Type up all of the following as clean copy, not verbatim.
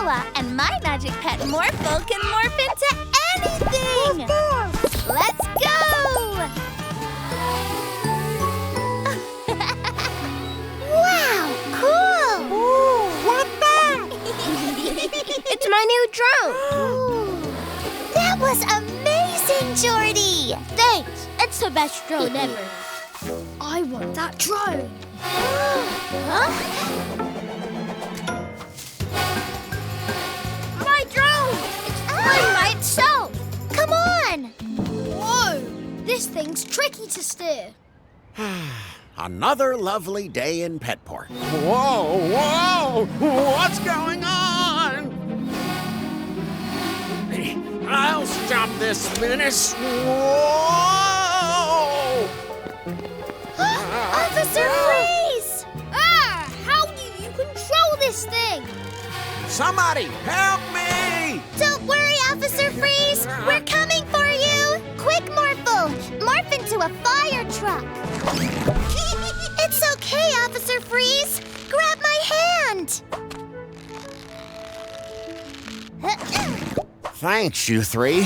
Mila, and my Magic Pet Morphle can morph into anything! Let's go! Wow, cool! Ooh, what's that? It's my new drone. That was amazing, Jordy! Thanks. It's the best drone ever. I want that drone. Huh? My drone! It's flying by itself. Come on! Whoa! This thing's tricky to steer. Another lovely day in Petport. Whoa, whoa! What's going on? I'll stop this menace. Whoa! Officer Freeze! How do you control this thing? Somebody help me! Don't worry, Officer Freeze. We're coming for you. Quick, Morphle. Morph into a fire truck. It's okay, Officer Freeze. Grab my hand. Thanks, you three.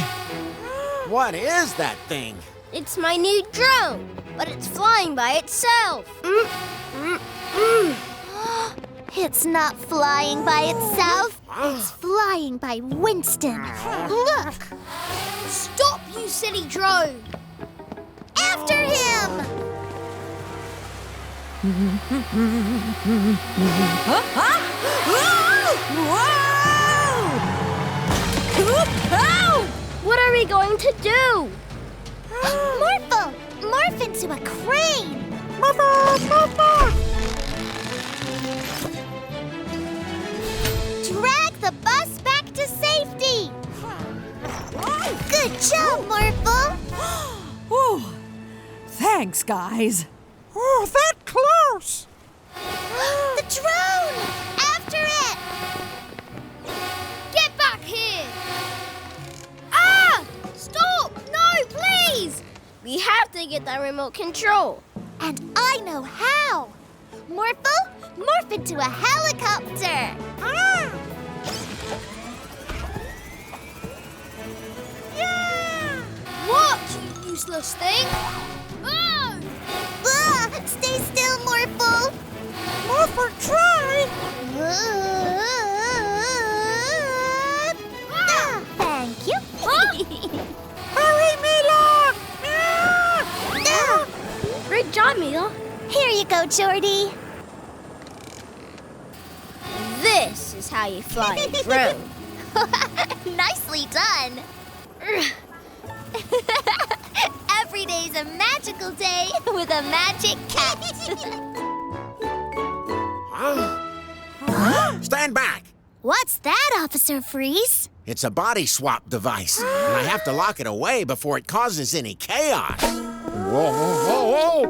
What is that thing? It's my new drone, but it's flying by itself. It's not flying by itself. It's flying by Winston. Look! Stop, you silly drone! After him! What are we going to do? Morphle! Morph into a crane! Drag the bus back to safety! Good job, Morphle! Whew. Thanks, guys. Oh, that close! The drone! After it! Get back here! Ah! Stop! No, please! We have to get that remote control. And I know how! Morphle, morph into a helicopter! Ah! Yeah! What, you useless thing? Oh! Stay still, Morphle! Morphle, try! Thank you. Hurry, Mila! Great job, Mila. Here you go, Jordy. This is how you fly a drone. Nicely done. Every day's a magical day with a magic cat. Stand back! What's that, Officer Freeze? It's a body swap device, and I have to lock it away before it causes any chaos. Whoa, whoa, whoa!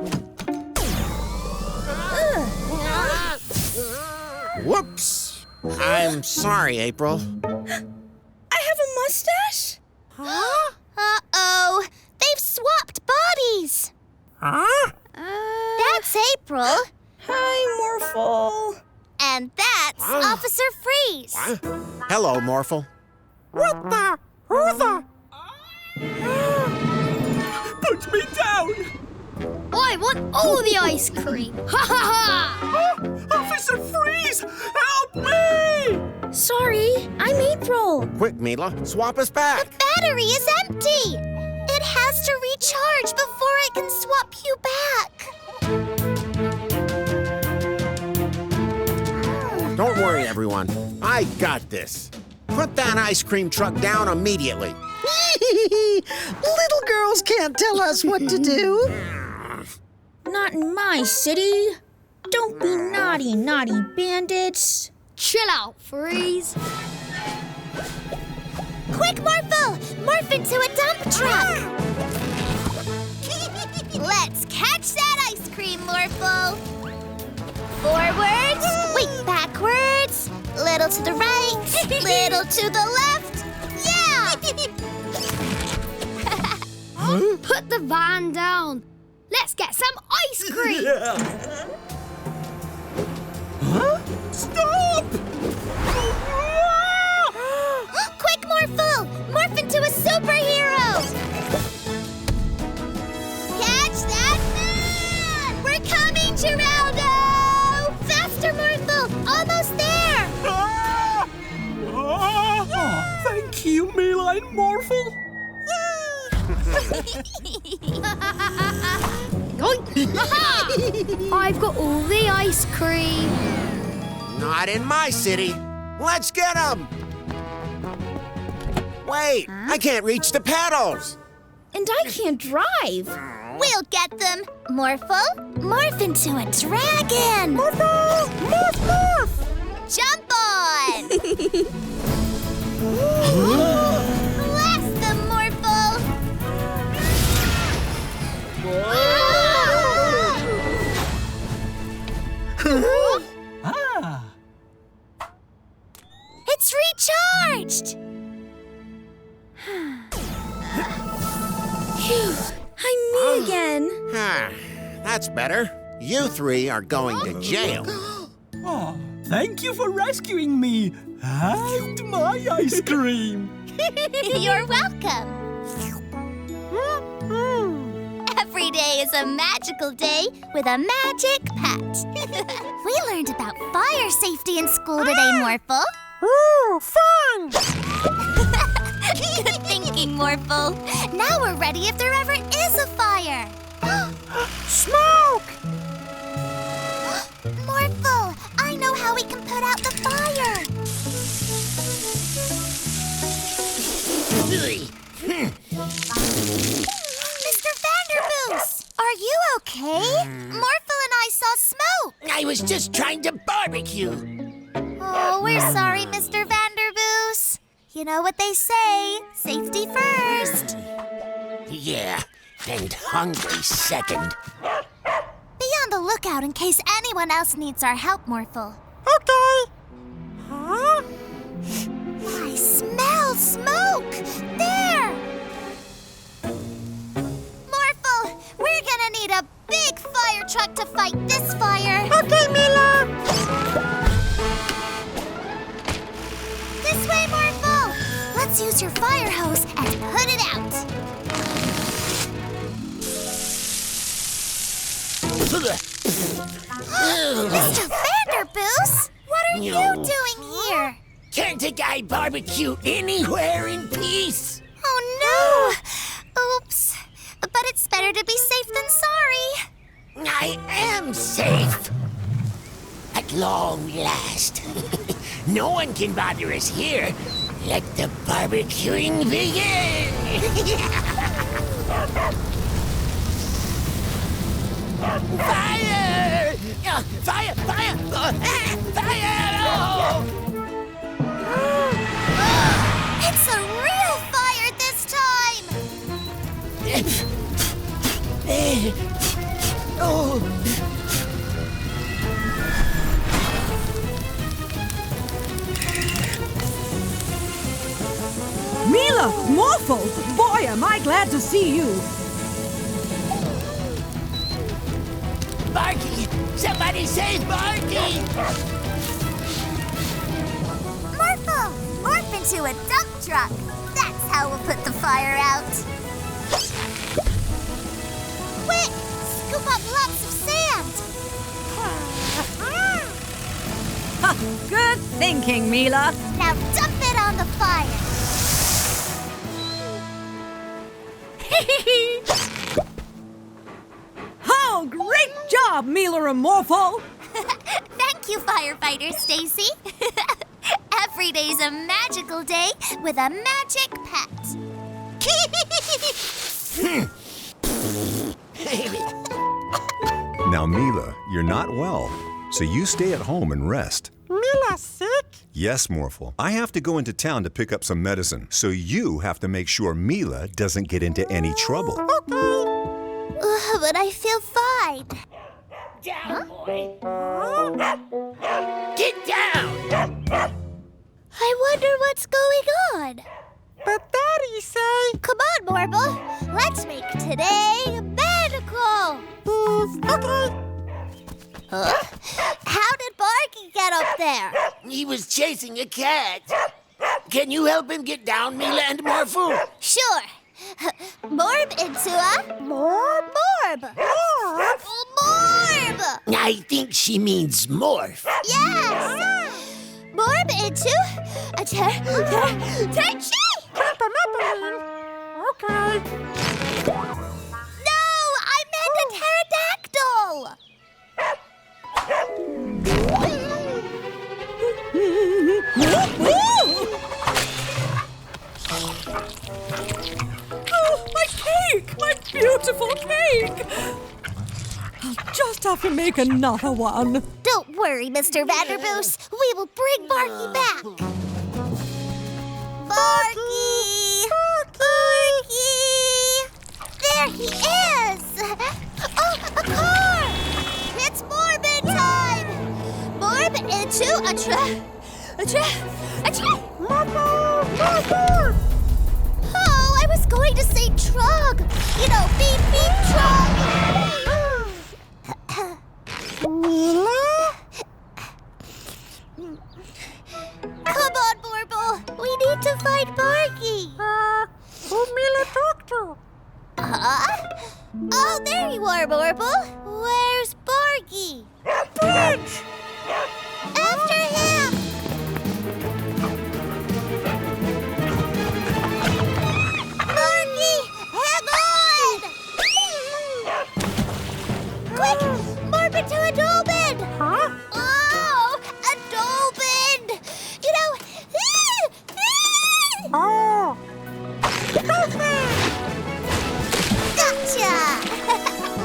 Whoops! I'm sorry, April. I have a mustache? Huh? Uh-oh. They've swapped bodies. Huh? That's April. Hi, Morphle. And that's Officer Freeze. Hello, Morphle. What the? Who the? Put me down! I want all the ice cream. Ha ha ha! Officer Freeze! Help me! Sorry, I'm April. Quick, Mila, swap us back. The battery is empty. It has to recharge before I can swap you back. Don't worry, everyone. I got this. Put that ice cream truck down immediately. Little girls can't tell us what to do. Not in my city. Don't be naughty, naughty bandits. Chill out, Freeze. Quick, Morphle! Morph into a dump truck! Let's catch that ice cream, Morphle! Forwards, wait, backwards, little to the right, little to the left. Yeah! Put the van down. Let's get some ice cream. Stop! mine, Morphle? I've got all the ice cream. Not in my city. Let's get them. Wait, I can't reach the pedals. And I can't drive. We'll get them. Morphle, morph into a dragon. Morphle! Morph, morph! Jump on. Blast them, Morphle. Ah. It's recharged. Phew, I'm me again. That's better. You three are going to jail. Oh, thank you for rescuing me and my ice cream. You're welcome. Every day is a magical day with a magic pet. We learned about fire safety in school today, Morphle. Ooh, fun! Good thinking, Morphle. Now we're ready if there ever is a fire. Smoke! Morphle, I know how we can put out the fire. Mr. Vanderboos, are you okay? Morphle and I saw smoke. I was just trying to barbecue. Oh, we're sorry, Mr. Vanderboos. You know what they say, safety first. Yeah, and hungry second. Be on the lookout in case anyone else needs our help, Morphle. Okay. Huh? I smell smoke! There! Morphle, we're gonna need a big fire truck to fight this fire. Okay, Mila! This way, Morphle! Let's use your fire hose and put it out. Mr. Vanderboos, what are you doing here? Can't a guy barbecue anywhere in peace? Oh no! Oops. But it's better to be safe than sorry. I am safe. At long last. No one can bother us here. Let the barbecuing begin. Fire! Fire! Fire! Fire! Oh! It's a real fire this time! Oh! Mila, Morphle, boy, am I glad to see you. Barky! Somebody save Barky! Morphle, morph into a dump truck. That's how we'll put the fire out. Quick, scoop up lots of sand. Good thinking, Mila. Now dump it on the fire. Oh, great job, Mila and Morphle. Thank you, firefighter Stacy. Every day's a magical day with a magic pet. Now, Mila, you're not well, so you stay at home and rest. Mila sick? Yes, Morphle. I have to go into town to pick up some medicine, so you have to make sure Mila doesn't get into any trouble. Okay. But I feel fine. Down, boy! Get down! I wonder what's going on. But Daddy say... Come on, Morphle. Let's make today magical. Okay. Huh? How did Barky get up there? He was chasing a cat. Can you help him get down, Mila and Morphle? Sure. Morb into a... Morb? I think she means morph. Yes! Morb into a turkey! No, I meant a pterodactyl. Oh, my cake! My beautiful cake! I'll just have to make another one. Don't worry, Mr. Vanderboos. We will bring Barky back. Barky! Barky! There he is! Oh, a car! It's Morbid time! Morb into a Oh, I was going to say trug. You know, beep, beep, trug. Mila? Come on, Morphle. We need to find Barky. Who Mila talk to? Oh, there you are, Morphle. Where's Barky? Bridge! After him! Barky, hang on! Quick, morph into a dolphin! Huh? Oh, a dolphin! You know, Oh! Dolphin! gotcha!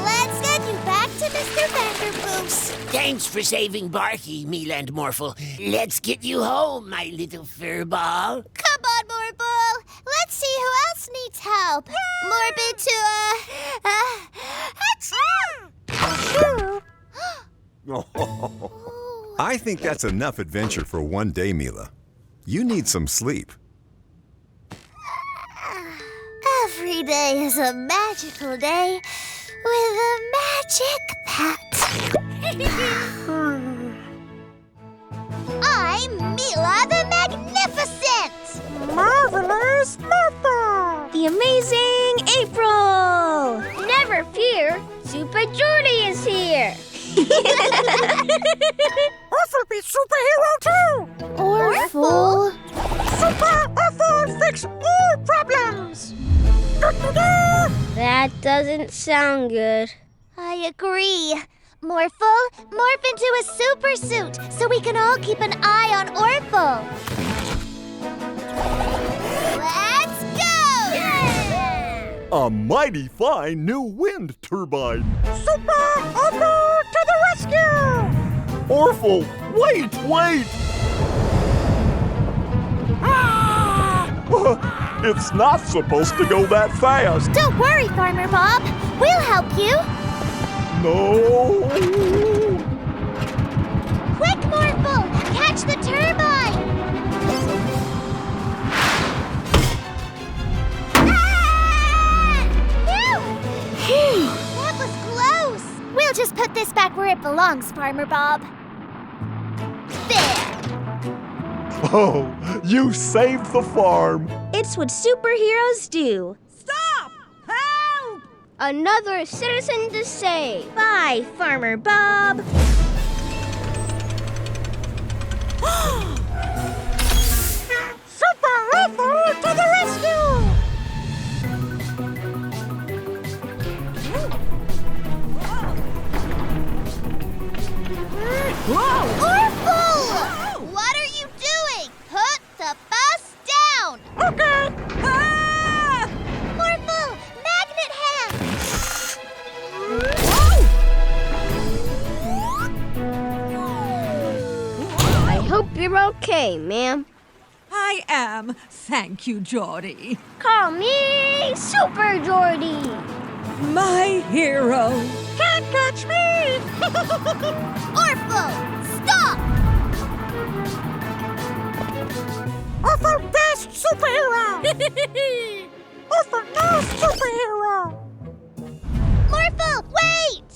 Let's get you back to Mr. Vanderboos. Thanks for saving Barky, Mila and Morphle. Let's get you home, my little fur ball. Come on, Morphle. Let's see who else needs help. Morbid to I think that's enough adventure for one day, Mila. You need some sleep. Every day is a magical day with a magic pet. I'm Mila the Magnificent! Marvelous Morphle! The amazing April! Never fear, Super Jordy is here! Orphle be superhero too! Orphle? Super Orphle fix all problems! Da-da-da! That doesn't sound good. I agree. Morphle, morph into a super suit so we can all keep an eye on Orphle. Let's go! A mighty fine new wind turbine. Super Orphle to the rescue! Orphle, wait! It's not supposed to go that fast. Don't worry, Farmer Bob. We'll help you. No. Quick, Morphle! Catch the turbine! Phew! That was close! We'll just put this back where it belongs, Farmer Bob. There! Oh, you saved the farm. It's what superheroes do. Stop! Help! Another citizen to save. Bye, Farmer Bob. Super Orphle to the rescue! Whoa! Orphle! What are you doing? Put the bus down! Okay! Ah! Morphle, magnet hand! I hope you're okay, ma'am. I am. Thank you, Geordie. Call me Super Jordy. My hero. Can't catch me! Orphle, stop! Orphle best superhero! Orphle no superhero! Morphle, wait!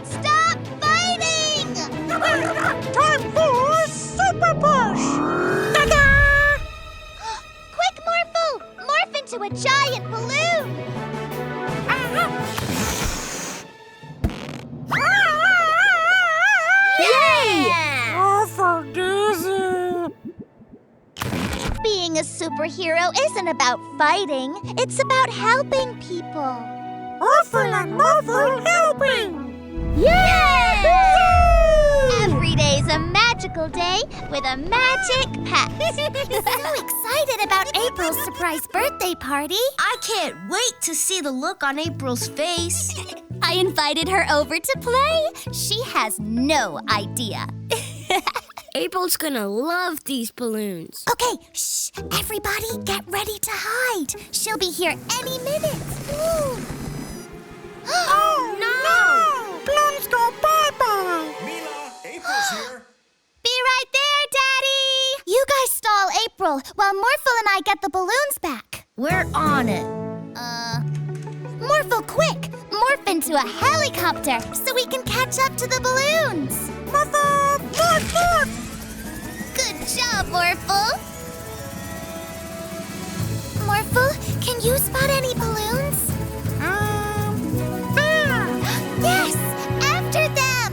Stop fighting! Time for super push! Ta-da! Quick, Morphle! Morph into a giant balloon! Yay! Orphle dizzy! a superhero isn't about fighting. It's about helping people. Orphle and Morphle helping! Yay! Every day's a magical day with a magic pet. So excited about April's surprise birthday party. I can't wait to see the look on April's face. I invited her over to play. She has no idea. April's gonna love these balloons. Okay, shh. Everybody get ready to hide. She'll be here any minute. Ooh. Oh, no! Balloons go bye-bye! Mila, April's here. Be right there, Daddy! You guys stall April while Morphle and I get the balloons back. We're on it. Morphle, quick! Morph into a helicopter so we can catch up to the balloons. Morphle! Morph! Morph! Good job, Morphle. Morphle, can you spot any balloons? There! Yes! After them!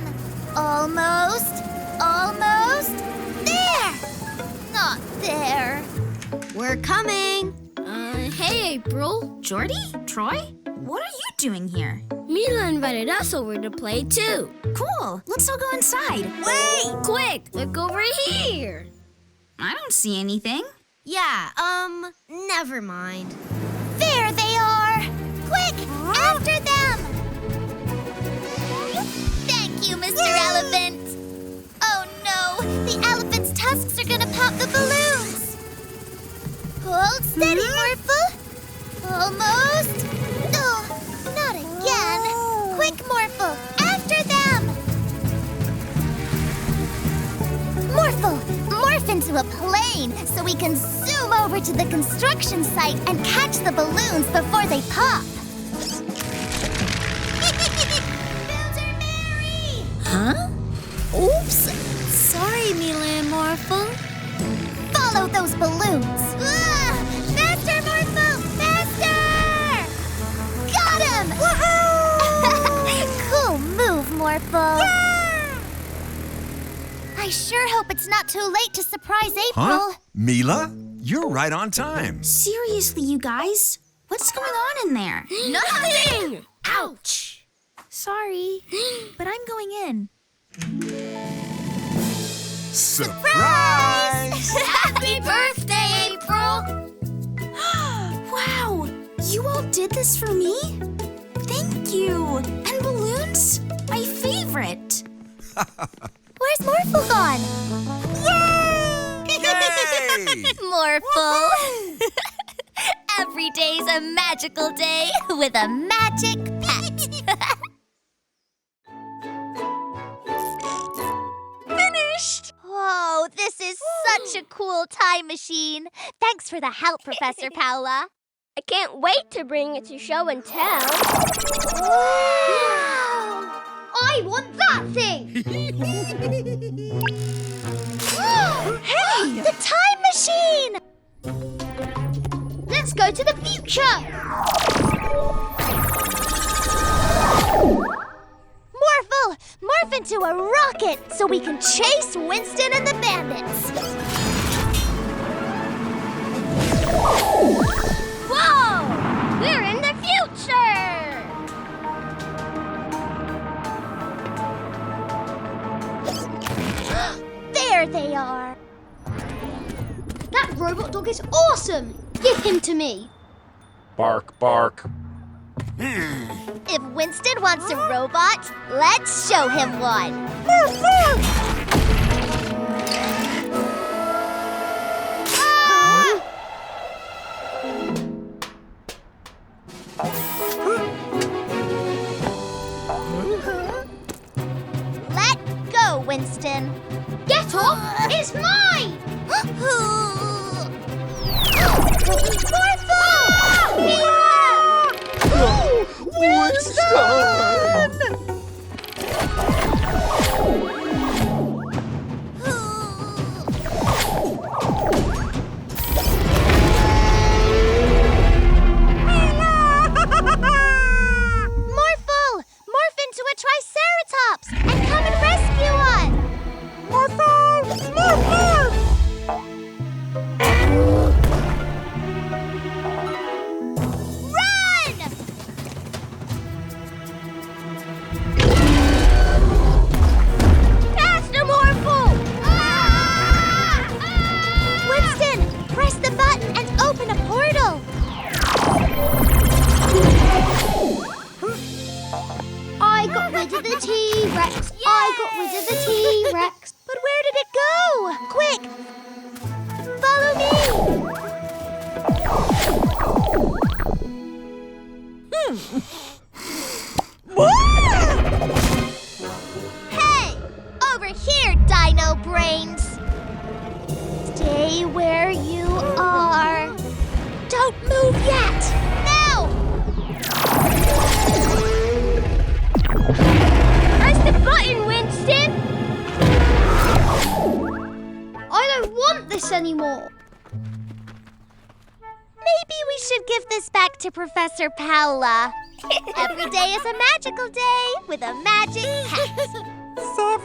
Almost. Almost. There! Not there. We're coming. Hey, April. Jordy? Troy? What are you doing here? Mila invited us over to play, too. Cool. Let's all go inside. Wait! Quick, look over here. I don't see anything. Yeah, never mind. There they are! Quick! After them! Thank you, Mr. Elephant. Oh no! The elephant's tusks are gonna pop the balloons! Hold steady, Morphle! Almost! Oh, not again! Quick, Morphle! After them! Morphle! Morph into a plane so we can zoom over to the construction site and catch the balloons before they pop! Builder Mary! Huh? Oops. Sorry, Mila and Morphle. Follow those balloons! Faster, Morphle! Faster! Got him! Woohoo! Cool move, Morphle. Yeah! I sure hope it's not too late to surprise April. Huh? Mila? You're right on time. Seriously, you guys? What's going on in there? Nothing! Ouch! Sorry, but I'm going in. Surprise! Happy birthday, April! Wow! You all did this for me? Thank you! And balloons? My favorite! Where's Morphle gone? Yay! Morphle! Every day's a magical day with a magic pet. Finished! Oh, this is such a cool time machine. Thanks for the help, Professor Paula. I can't wait to bring it to show and tell. Wow! I want that thing! Hey! The time machine! Let's go to the future! Morphle! Morph into a rocket so we can chase Winston and the bandits! Whoa! We're in the future! There they are! That robot dog is awesome! Give him to me! Bark, bark. If Winston wants a robot, let's show him one! Let go, Winston! Get off! It's mine! Morphle! Morph into a triceratops and come and rescue us! Morphle! Morph! Morph! dino brains. Stay where you are. Don't move yet. Now! Press the button, Winston. I don't want this anymore. Maybe we should give this back to Professor Paula. Every day is a magical day with a magic pet. 7,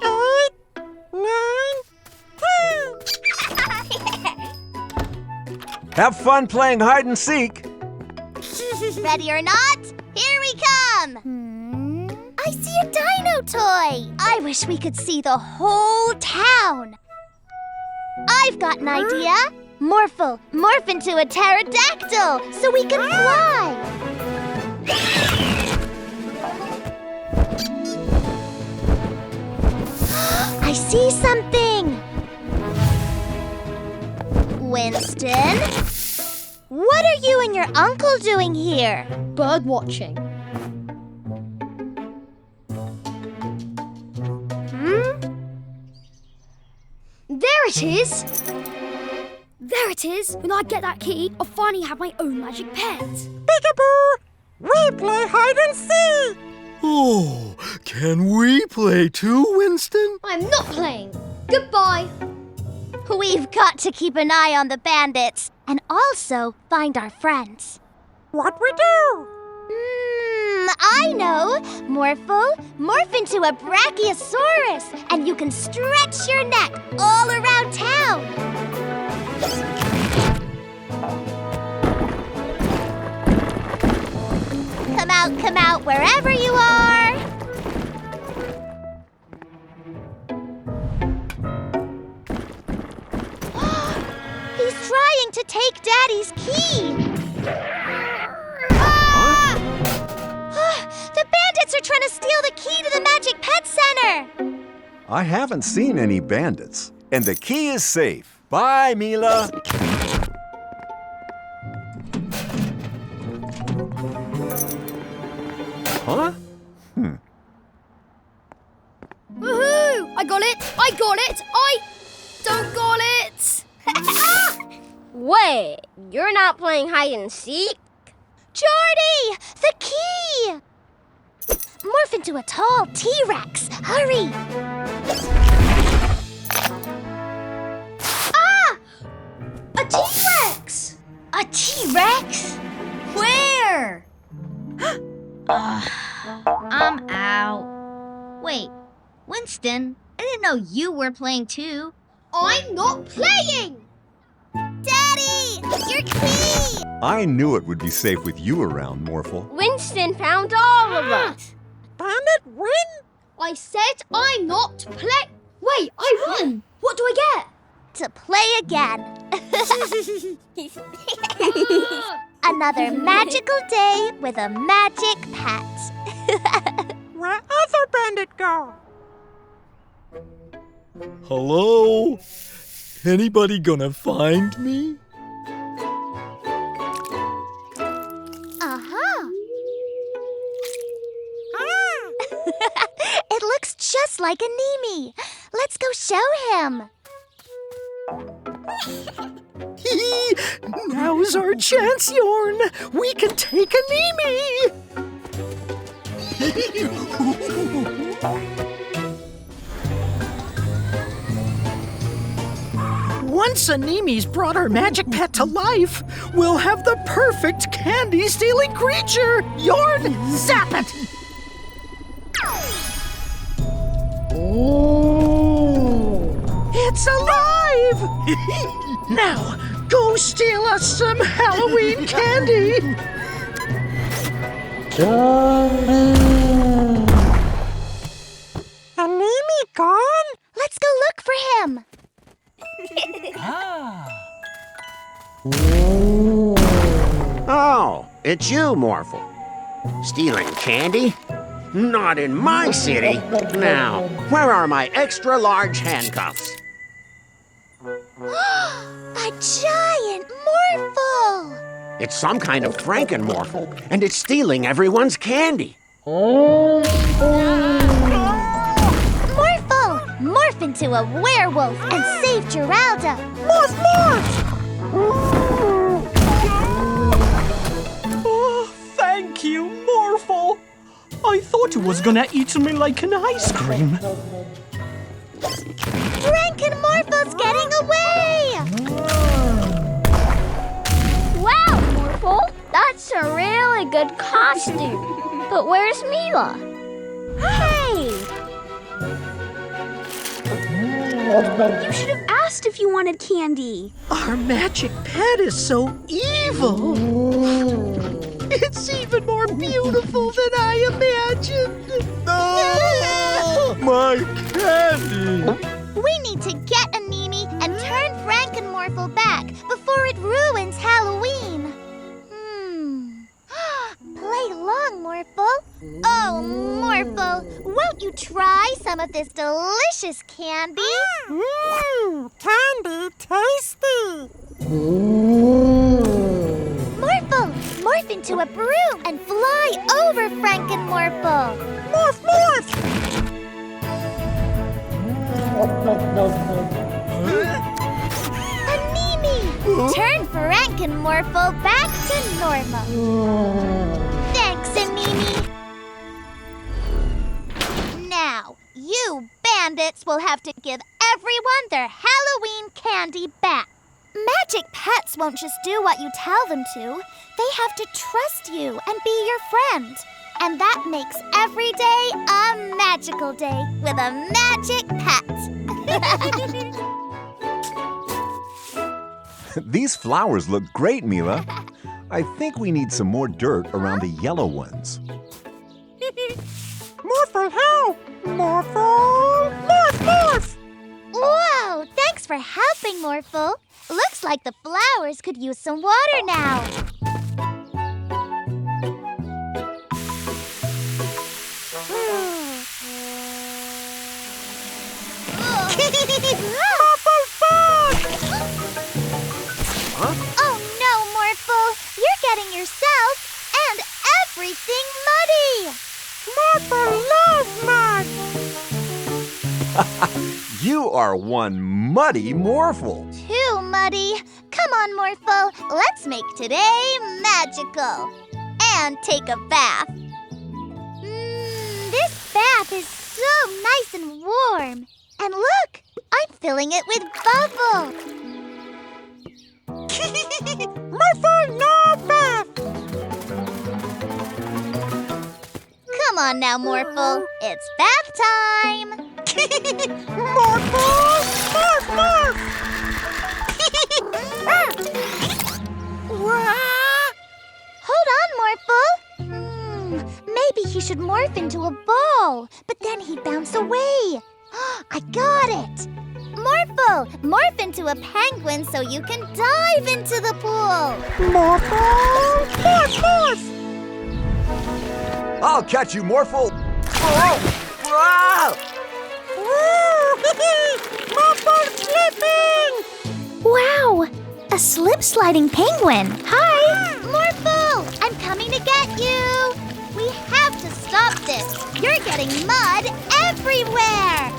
8, 9, 10. Have fun playing hide and seek. Ready or not, here we come! I see a dino toy! I wish we could see the whole town! I've got an idea! Morphle, morph into a pterodactyl so we can fly! I see something! Winston? What are you and your uncle doing here? Bird watching. There it is! There it is! When I get that key, I'll finally have my own magic pet. Peekaboo! We play hide and seek! Oh, can we play too, Winston? I'm not playing. Goodbye. We've got to keep an eye on the bandits and also find our friends. What we do? I know! Morphle, morph into a brachiosaurus and you can stretch your neck all around town. Come out, wherever you are. He's trying to take Daddy's key. The bandits are trying to steal the key to the Magic Pet Center. I haven't seen any bandits, and the key is safe. Bye, Mila. Huh? Woohoo! I got it! I don't got it! Wait, you're not playing hide and seek? Jordy! The key! Morph into a tall T-Rex. Hurry! Ah! A T-Rex! A T-Rex? Where? I'm out. Wait, Winston, I didn't know you were playing too. I'm not playing! Daddy! Your key! I knew it would be safe with you around, Morphle. Winston found all of us. Bandit win? I said I'm not playing. Wait, I won! What do I get? To play again. Another magical day with a magic pet. Where other bandit go? Hello? Anybody gonna find me? It looks just like a Nemi. Let's go show him. Now's our chance, Yorn. We can take a Nemi. Once a Nemi's brought our magic pet to life, we'll have the perfect candy-stealing creature. Yorn, zap it. Oh, it's alive! Now, go steal us some Halloween candy! A Nemi gone? Let's go look for him. Oh, it's you, Morphle. Stealing candy? Not in my city. Now, where are my extra-large handcuffs? A giant Morphle! It's some kind of Frankenmorphle, and it's stealing everyone's candy. Morphle! into a werewolf and save Geralda. Morph, morph! Oh, thank you, Morphle. I thought you was gonna eat me like an ice cream. Frankenmorphle's getting away! Wow, Morphle, that's a really good costume. But where's Mila? Hey! You should have asked if you wanted candy. Our magic pet is so evil. It's even more beautiful than I imagined. Oh, my candy! We need to get Animi and turn Frankenmorphle back before it ruins Halloween. Play along, Morphle. Oh, Morphle, won't you try some of this delicious candy? Candy tasty! Morphle, morph into a broom and fly over Frankenmorphle. Morph, morph! Animi, turn Frankenmorphle back to normal. Thanks, Animi. Now, you bandits will have to give everyone their Halloween candy back. Magic pets won't just do what you tell them to. They have to trust you and be your friend. And that makes every day a magical day with a magic pet. These flowers look great, Mila. I think we need some more dirt around the yellow ones. Morphle, help! Morphle! Morph, morph! Whoa, thanks for helping, Morphle. Looks like the flowers could use some water now. Morphle food! Huh? Oh no, Morphle! You're getting yourself and everything muddy! Morphle loves mud! You are one muddy Morphle. Too muddy. Come on, Morphle. Let's make today magical. And take a bath. This bath is so nice and warm. And look, I'm filling it with bubbles. Morphle, no bath! Come on now, Morphle. It's bath time. Morphle! Morph, morph! Hold on, Morphle. Maybe he should morph into a ball, but then he'd bounce away. I got it. Morphle, morph into a penguin so you can dive into the pool. Morphle! Morph, morph! I'll catch you, Morphle. Oh! Ah! Morphle slipping! Wow, a slip-sliding penguin. Hi. Morphle, I'm coming to get you. We have to stop this. You're getting mud everywhere.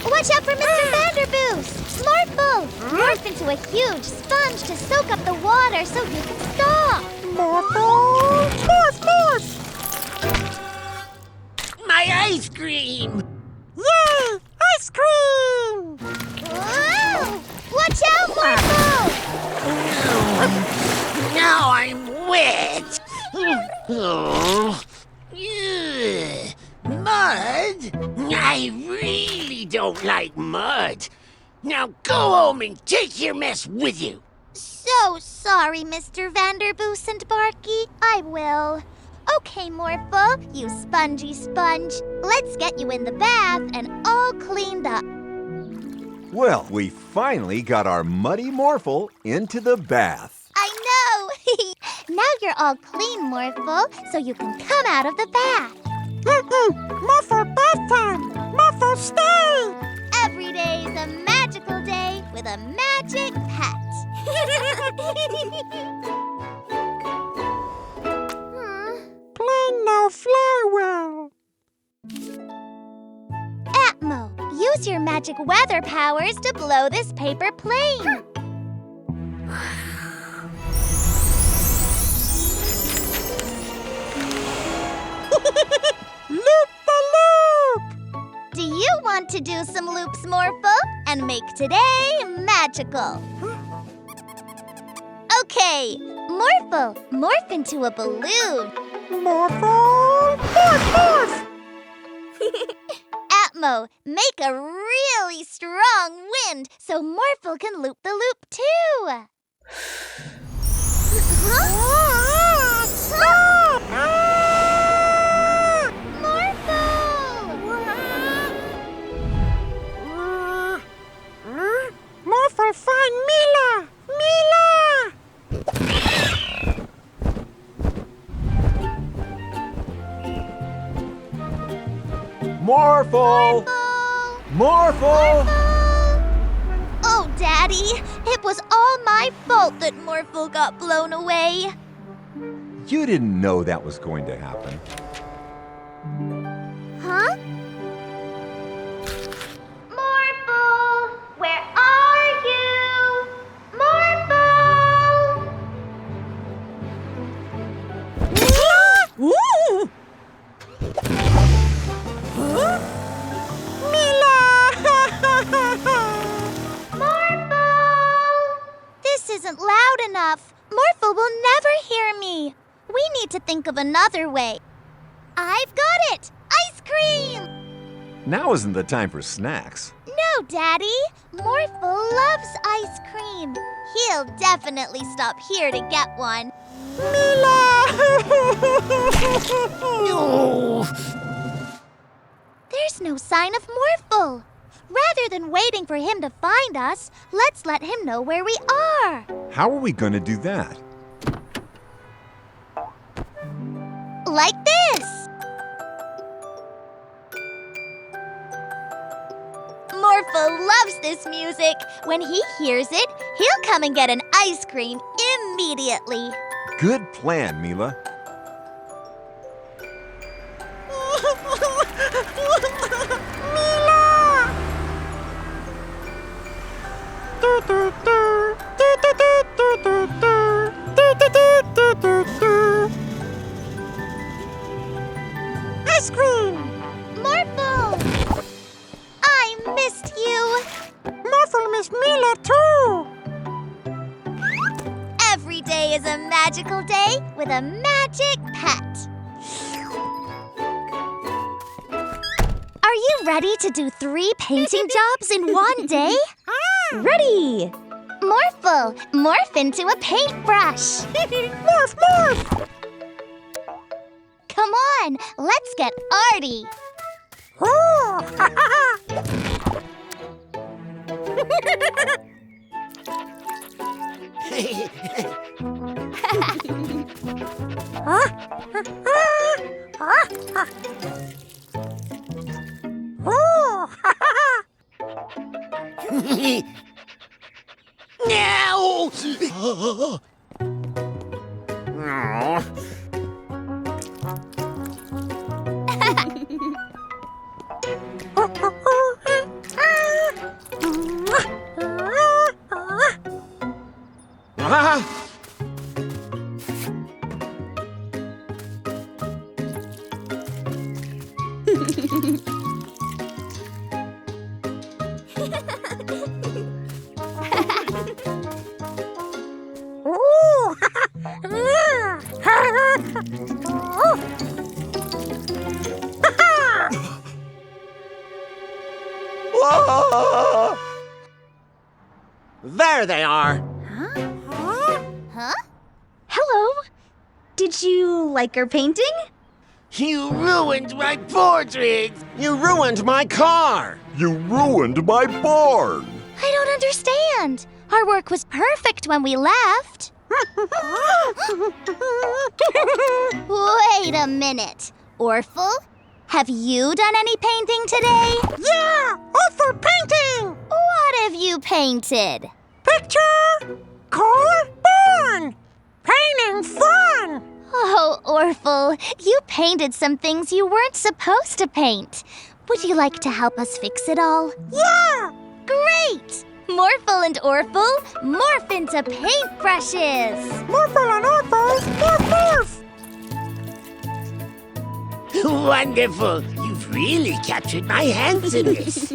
Watch out for Mr. Vanderboost. Morphle, morph into a huge sponge to soak up the water so you can stop. Morphle! Morph, morph! My ice cream! Yay! Ice cream! Whoa! Watch out, Morphle! Now I'm wet! Oh. Ugh. Mud? I really don't like mud. Now go home and take your mess with you. So sorry, Mr. Vanderboost and Barky. I will. Okay, Morphle, you spongy sponge. Let's get you in the bath and all cleaned up. Well, we finally got our muddy Morphle into the bath. I know! Now you're all clean, Morphle, so you can come out of the bath. Morphle bath time! Morphle stay! Every day's a magical day with a magic pet. Plane no fly well. At use your magic weather powers to blow this paper plane. Loop-a-loop! Do you want to do some loops, Morphle, and make today magical? Okay, Morphle, morph into a balloon. Morphle, morph! Atmo, make a really strong wind so Morphle can loop the loop too. Huh? Stop! Morphle, find Mila! Mila! Morphle! Morphle! Oh, Daddy, it was all my fault that Morphle got blown away. You didn't know that was going to happen. Huh? Morphle, where are you? Morphle! Ooh! Huh? Mila! Morphle! This isn't loud enough. Morphle will never hear me. We need to think of another way. I've got it! Ice cream! Now isn't the time for snacks. No, Daddy. Morphle loves ice cream. He'll definitely stop here to get one. Mila! There's no sign of Morphle. Rather than waiting for him to find us, let's let him know where we are. How are we going to do that? Like this. Morphle loves this music. When he hears it, he'll come and get an ice cream immediately. Good plan, Mila. Ice cream! Morphle! I missed you. Morphle missed Mila too! Every day is a magical day with a magic pet. Are you ready to do 3 painting jobs in one day? Ready! Morphle, morph into a paintbrush. Morph, morph! Come on, let's get arty. Oh, ha, ha, Now! Whoa! There they are. Huh? Hello. Did you like our painting? You ruined my portrait. You ruined my car. You ruined my barn! I don't understand. Our work was perfect when we left. Wait a minute. Orphle, have you done any painting today? yeah! Orphle painting! What have you painted? Picture, color, born! Painting fun! Oh, Orphle, you painted some things you weren't supposed to paint. would you like to help us fix it all? Yeah! Great! Morphle and Orphle, morph into paintbrushes! Morphle and Orphle, morph! Wonderful! You've really captured my hands in this.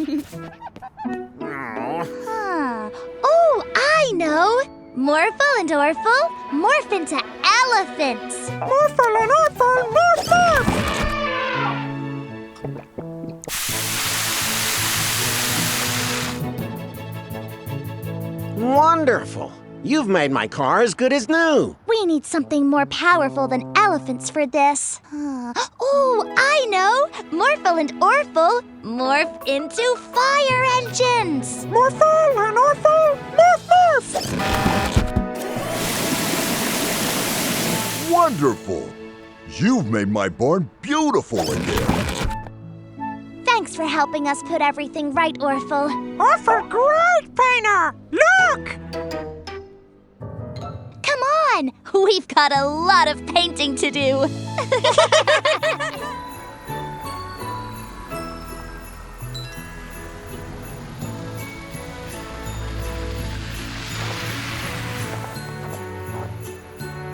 Huh. Oh, I know! Morphle and Orphle, morph into elephants! Morphle and Orphle, morph! Wonderful! You've made my car as good as new. We need something more powerful than elephants for this. Oh, I know! Morphle and Orphle morph into fire engines! Morphle and Orphle, morph! Wonderful! You've made my barn beautiful again. Thanks for helping us put everything right, Orphle. Orphle, great painter! Look! Come on! We've got a lot of painting to do.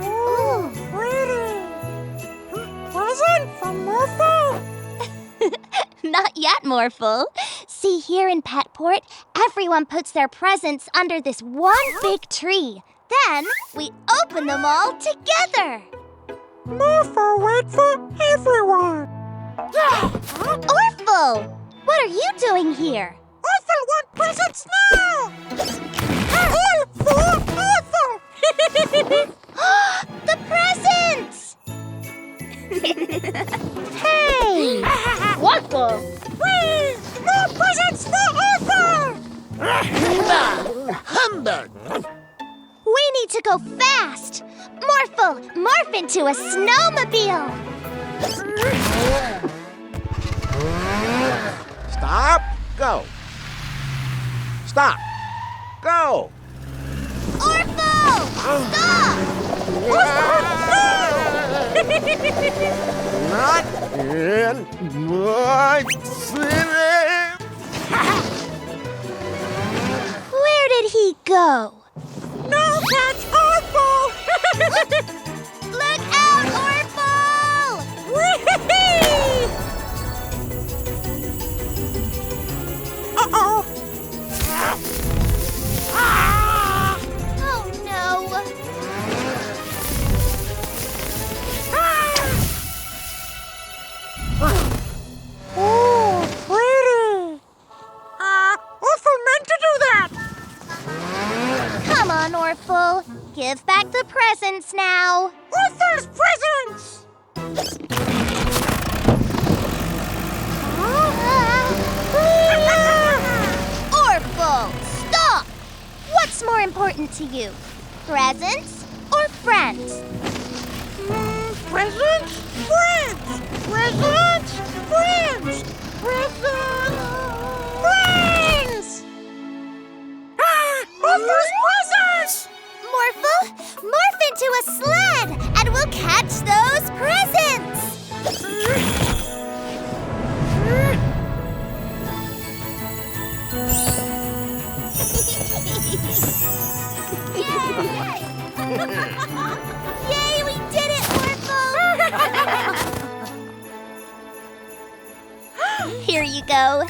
Ooh, pretty! Present from Morphle? Not yet, Morphle. See, here in Petport, everyone puts their presents under this one big tree. Then we open them all together. Morphle, wait for everyone! Orphle, what are you doing here? Orphle want presents now! All for Orphle! The presents! Hey! What the? Whee! More presents for Orphle! Humbug! We need to go fast! Morphle, morph into a snowmobile! Stop! Go! Stop! Go! Orphle! Stop! Not in my city! Where did he go? No catch Orphle! Look out, Orphle! Whee! Uh-oh! Oh no! Oh, pretty! Orphle meant to do that! Come on, Orphle. Give back the presents now. Orphle's presents! Orphle, stop! What's more important to you? Presents or friends? Presents? Friends! Presents! Friends! Presents! Friends! Orphle's presents! Morphle, morph into a sled and we'll catch those presents! Yay, we did it, Morphle! Here you go.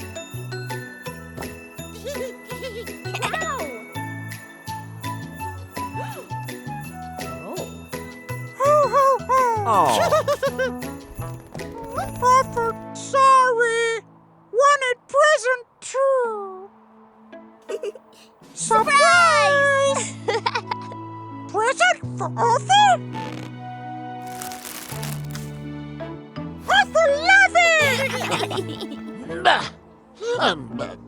Oh. Orphle, sorry. Wanted present too. Surprise! Present for Orphle? Orphle love it! Bah! Humbug!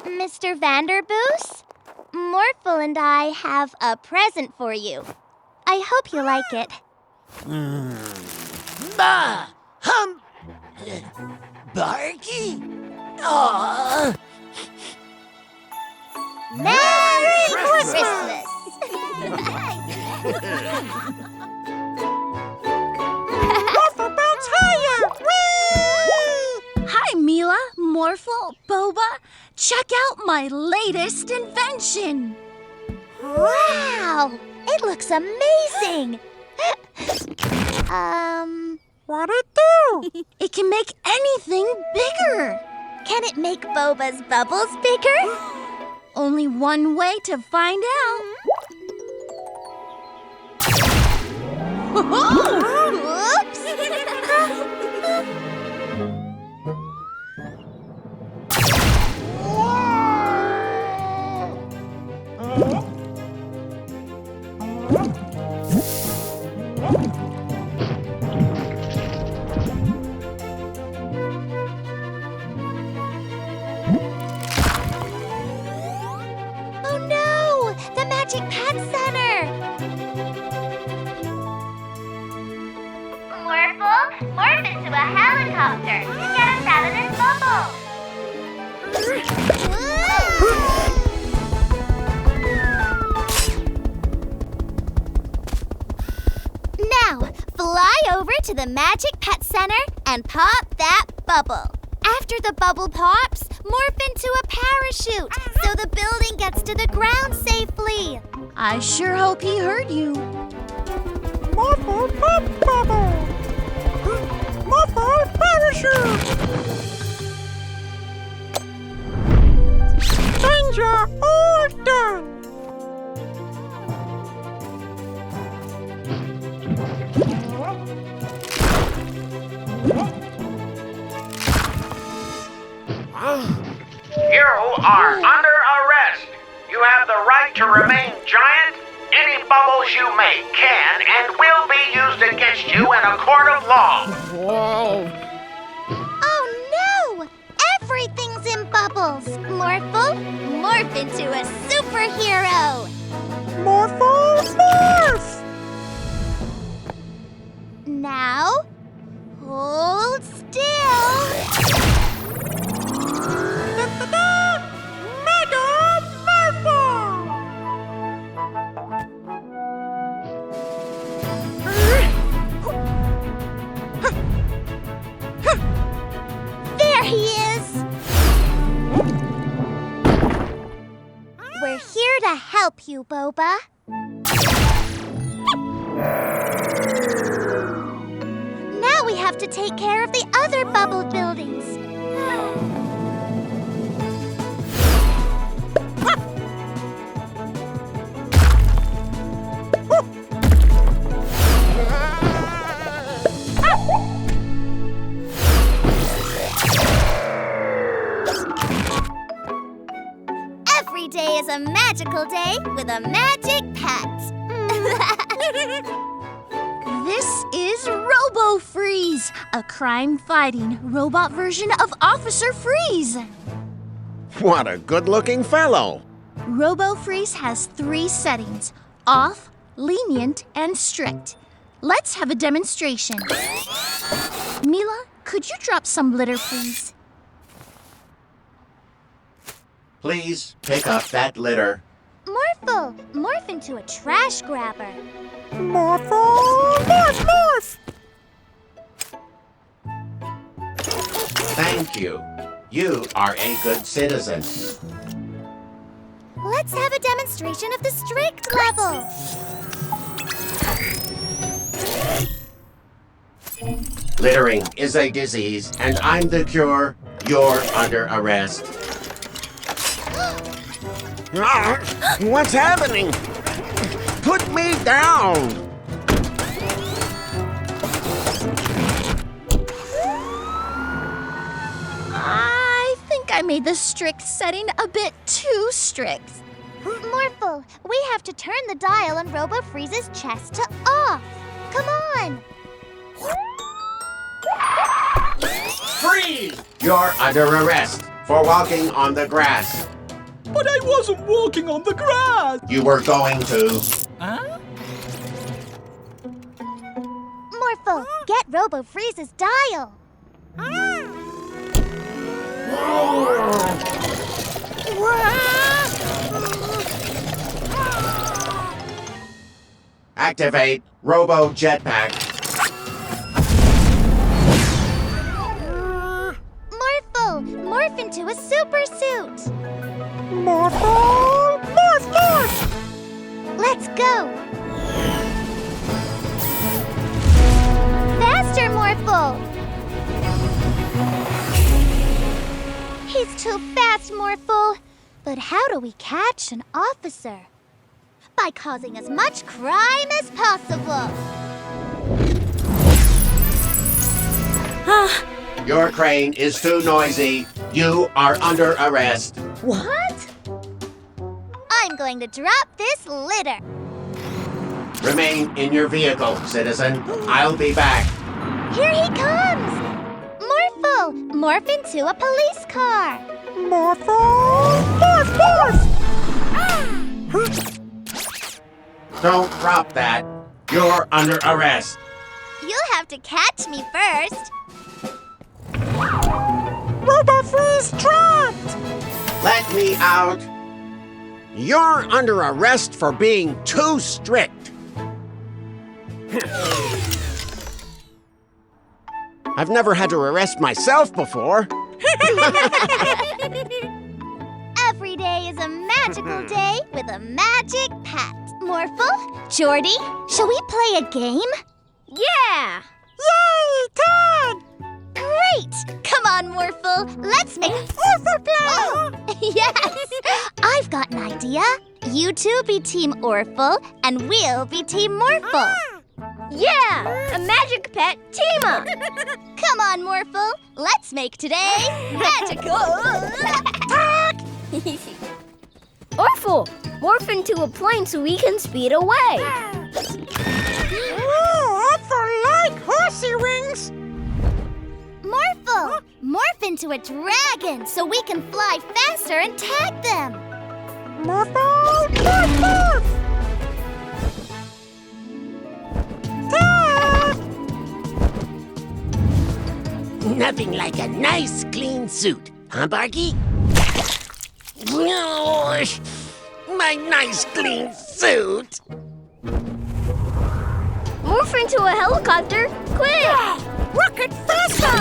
Mr. Vanderboos, Morphle and I have a present for you. I hope you like it. Bah! Barky? Aww! Merry Christmas! Orphle bounce higher! Whee! Morphle, Boba, check out my latest invention. Wow! It looks amazing! What'd it do? It can make anything bigger. Can it make Boba's bubbles bigger? Only one way to find out. Oops! Oh no! The Magic Pet Center! Morphle, morph into a helicopter to get us out of this bubble! Now, fly over to the Magic Pet Center and pop that bubble. After the bubble pops, morph into a parachute so the building gets to the ground safely. I sure hope he heard you. Morphle pop bubble. Morphle parachute. Danger all done. You are under arrest. You have the right to remain giant. Any bubbles you make can and will be used against you in a court of law. Whoa. Oh no! Everything's in bubbles. Morphle, morph into a superhero. Morphle morph. Now, hold still. Mega Morphle. There he is! We're here to help you, Boba. Now we have to take care of the other bubbled buildings. Every day is a magical day with a magic pet. This is RoboFreeze, a crime-fighting robot version of Officer Freeze. What a good-looking fellow. RoboFreeze has 3 settings: off, lenient, and strict. Let's have a demonstration. Mila, could you drop some litter, please? Please pick up that litter. Morphle, morph into a trash grabber. Morphle morph morph. Thank you. You are a good citizen. Let's have a demonstration of the strict level. Littering is a disease, and I'm the cure. You're under arrest. What's happening? Put me down! I think I made the strict setting a bit too strict. Morphle, we have to turn the dial on RoboFreeze's chest to off. Come on. Freeze! You're under arrest for walking on the grass. But I wasn't walking on the grass! You were going to. Huh? Morphle, get RoboFreeze's dial. Activate Robo Jetpack. Morphle, morph morph into a super suit. Morphle! Morph, morph! Let's go. Faster, Morphle! He's too fast, Morphle. But how do we catch an officer? By causing as much crime as possible. Your crane is too noisy. You are under arrest. What? I'm going to drop this litter. Remain in your vehicle, citizen. I'll be back. Here he comes! Morphle, morph into a police car. Morphle! Morph, morph! Don't drop that. You're under arrest. You'll have to catch me first. RoboFreeze trapped! Let me out. You're under arrest for being too strict. I've never had to arrest myself before. Every day is a magical day with a magic pet. Morphle, Jordy, shall we play a game? Yeah! Yay, Todd! Great! Come on, Morphle, let's make Orphle play! Oh, yes! I've got an idea. You two be Team Orphle, and we'll be Team Morphle. Yeah! A magic pet team-up! Come on, Morphle, let's make today magical! Orphle, morph into a plane so we can speed away. Ooh, Orphle like horsey wings! Morphle, morph into a dragon so we can fly faster and tag them. Morphle, morph, morph! Tag! Nothing like a nice, clean suit, huh, Barky? My nice, clean suit! Morph into a helicopter, quick! Rocket faster!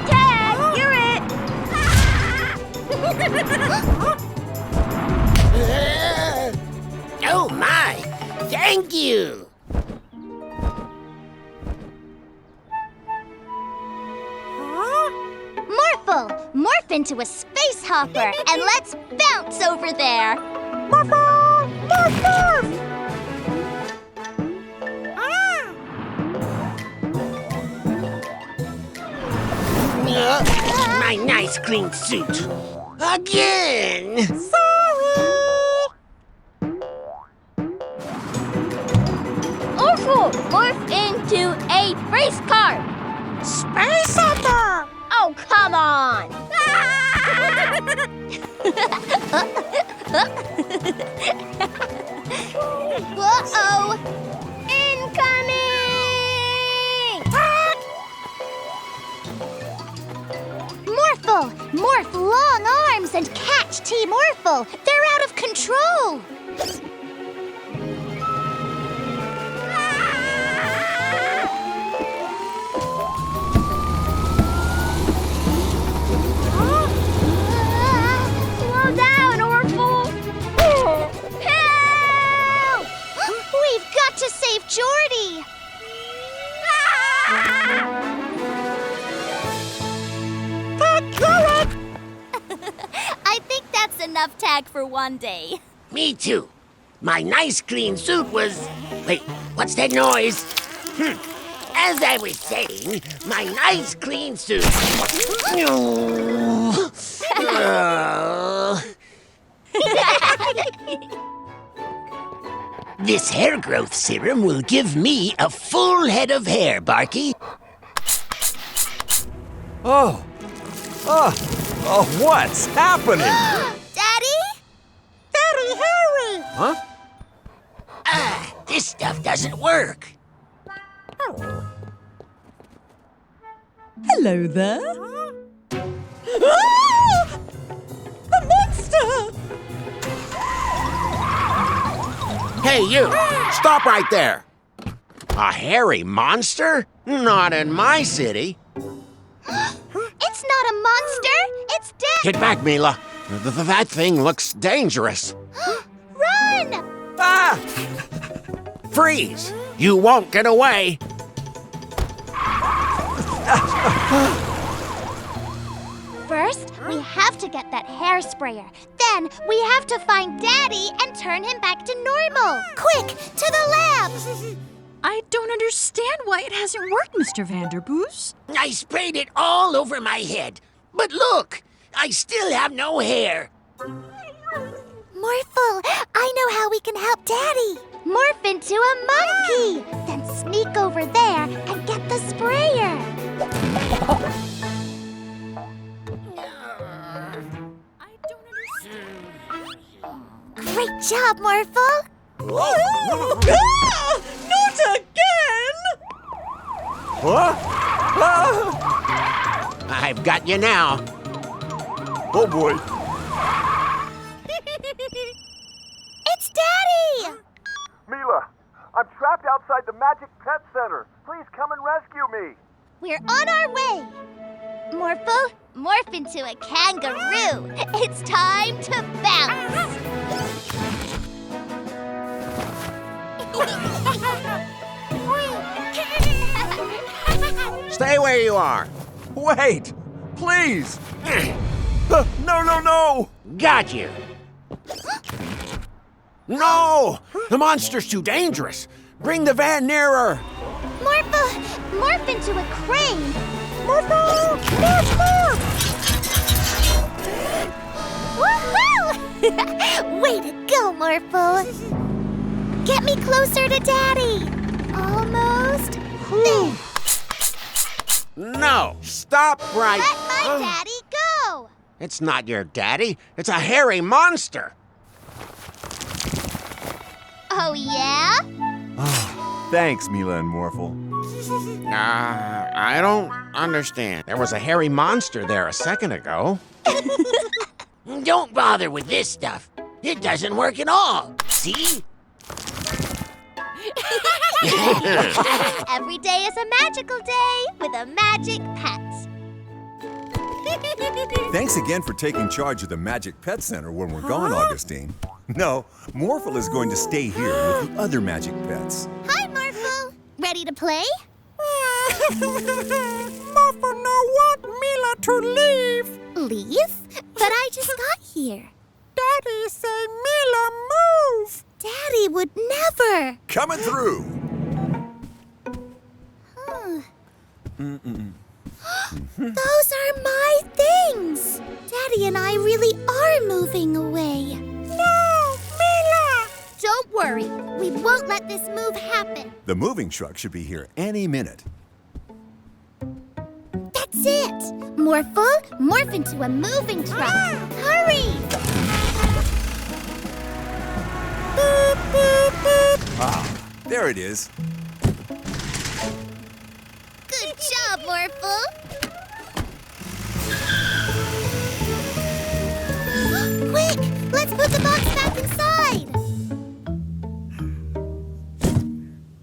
Tag, you're it! Oh my! Thank you! Morphle, morph into a space hopper and let's bounce over there. Morphle! Morph, morph! My nice, clean suit! Again! Orphle, morph into a race car. Space Hunter! Oh, come on! Uh-oh! Incoming! Morphle, morph long arms and catch Team Orphle. They're out of control. Slow down, Orphle! Help! We've got to save Jordy. I think that's enough tag for one day. Me too. My nice, clean suit was... Wait, what's that noise? As I was saying, my nice, clean suit... This hair growth serum will give me a full head of hair, Barky. Oh, what's happening? Daddy? Daddy Harry! Huh? This stuff doesn't work. Hello there. Ah! The monster! Hey, you! Stop right there! A hairy monster? Not in my city. monster! It's dead! Get back, Mila. That thing looks dangerous. Run! Ah! Freeze! You won't get away. First, we have to get that hair sprayer. Then, we have to find Daddy and turn him back to normal. Quick, to the lab! I don't understand why it hasn't worked, Mr. Vanderboos. I sprayed it all over my head. But look, I still have no hair. Morphle, I know how we can help Daddy. Morph into a monkey. Then sneak over there and get the sprayer. Great job, Morphle. Not again! Huh? Ah! I've got you now. Oh boy. It's Daddy! Mila, I'm trapped outside the Magic Pet Center. Please come and rescue me. We're on our way. Morphle, morph into a kangaroo. It's time to bounce. Stay where you are. Wait, please. No. Got you. No! The monster's too dangerous. Bring the van nearer. Morphle, morph into a crane. Morphle! Morphle! Woohoo! Way to go, Morphle. Get me closer to Daddy. Almost. There. No, stop right. Let my daddy go. It's not your daddy. It's a hairy monster. Oh, yeah? Thanks, Mila and Morphle. I don't understand. There was a hairy monster there a second ago. Don't bother with this stuff. It doesn't work at all. See? Every day is a magical day with a magic pet. Thanks again for taking charge of the Magic Pet Center when we're gone, Augustine. No, Morphle is going to stay here with the other magic pets. Hi, Morphle. Ready to play? Morphle no want Mila to leave. Leave? But I just got here. Daddy say Mila move. Daddy would never. Coming through. Those are my things. Daddy and I really are moving away. No, Mila. Don't worry. We won't let this move happen. The moving truck should be here any minute. That's it. Morphle, morph into a moving truck. Hurry! Boop, boop, boop. Ah, there it is. Good job, Morphle. Quick, let's put the box back inside.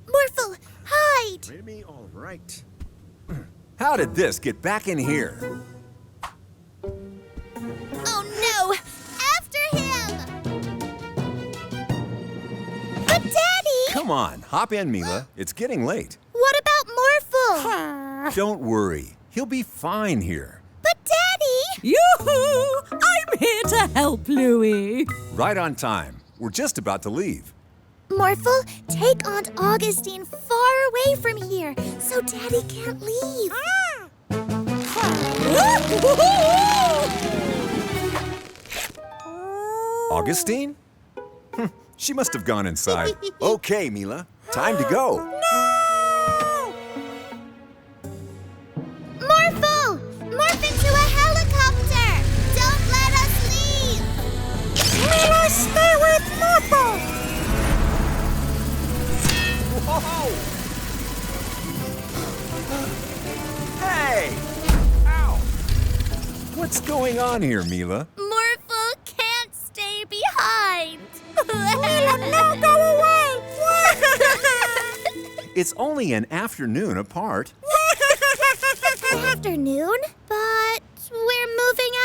Morphle, hide. Maybe all right. How did this get back in here? Oh no! After him! But Daddy! Come on, hop in, Mila. It's getting late. What about Morphle? Don't worry. He'll be fine here. But Daddy! Yoo-hoo! I'm here to help, Louie. Right on time. We're just about to leave. Morphle, take Aunt Augustine far away from here so Daddy can't leave. Augustine? She must have gone inside. Okay, Mila. Time to go. Morphle! Morph into a helicopter! Don't let us leave! Mila, stay with Morphle. Whoa! Hey! Ow! What's going on here, Mila? Morphle can't stay behind. Mila, no, go away. It's only an afternoon apart. Afternoon? But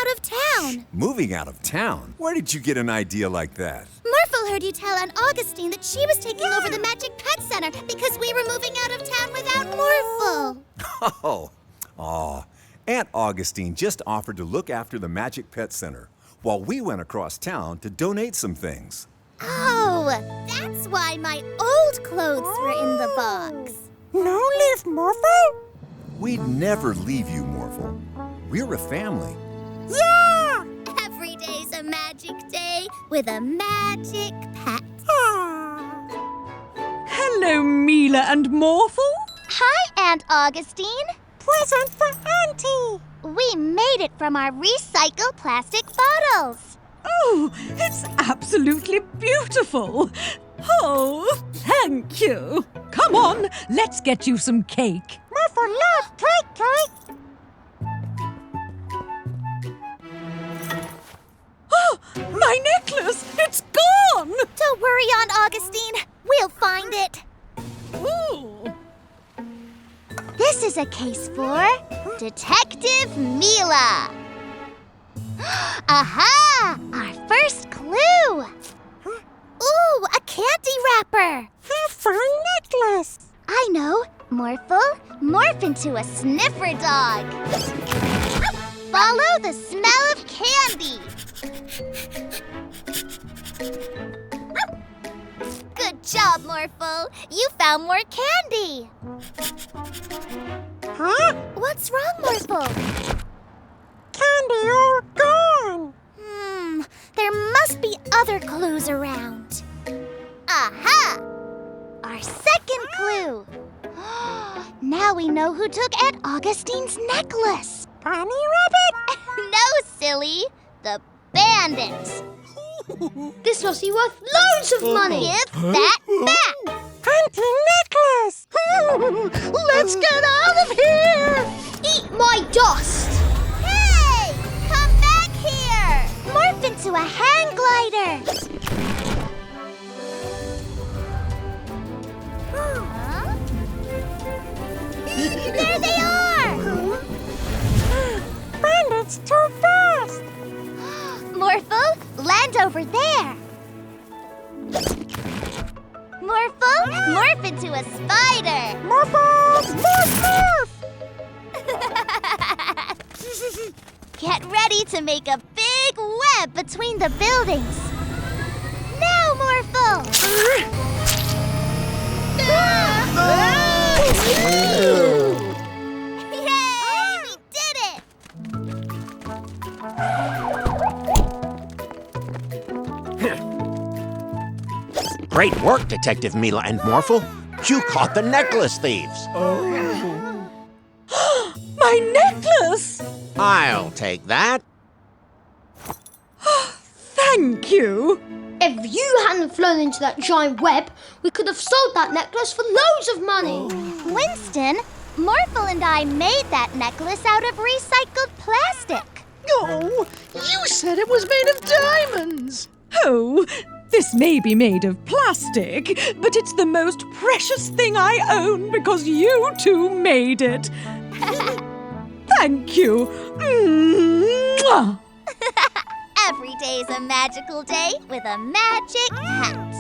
out of town. Moving out of town? Where did you get an idea like that? Morphle heard you tell Aunt Augustine that she was taking over the Magic Pet Center because we were moving out of town without Morphle. Oh, Aunt Augustine just offered to look after the Magic Pet Center while we went across town to donate some things. Oh, that's why my old clothes were in the box. No leave, Morphle? We'd never leave you, Morphle. We're a family. Yeah! Every day's a magic day with a magic pet. Hello, Mila and Morphle. Hi, Aunt Augustine. Present for Auntie. We made it from our recycled plastic bottles. Oh, it's absolutely beautiful. Oh, thank you. Come on, let's get you some cake. Morphle loves cake. Oh, my necklace! It's gone! Don't worry, Aunt Augustine. We'll find it. Ooh. This is a case for Detective Mila. Aha! Our first clue. Ooh, a candy wrapper. A fun necklace. I know. Morphle, morph into a sniffer dog. Follow the smell of candy. Good job, Morphle. You found more candy. Huh? What's wrong, Morphle? Candy all gone. There must be other clues around. Aha! Our second clue. Now we know who took Aunt Augustine's necklace. Bunny Rabbit? No, silly. The Bandits. This must be worth loads of money. Give that back. Auntie necklace. Let's get out of here. Eat my dust. Hey! Come back here. Morph into a hang glider. Huh? There they are. Bandits too fast. Morphle, land over there. Morphle, morph into a spider. Morphle, morph. Get ready to make a big web between the buildings. Now, Morphle. Yay! We did it! Great work, Detective Mila and Morphle. You caught the necklace thieves. My necklace! I'll take that. Thank you. If you hadn't flown into that giant web, we could have sold that necklace for loads of money. Winston, Morphle and I made that necklace out of recycled plastic. Oh, you said it was made of diamonds. Oh, this may be made of plastic, but it's the most precious thing I own because you two made it. Thank you. Mwah! Every day's a magical day with a magic hat.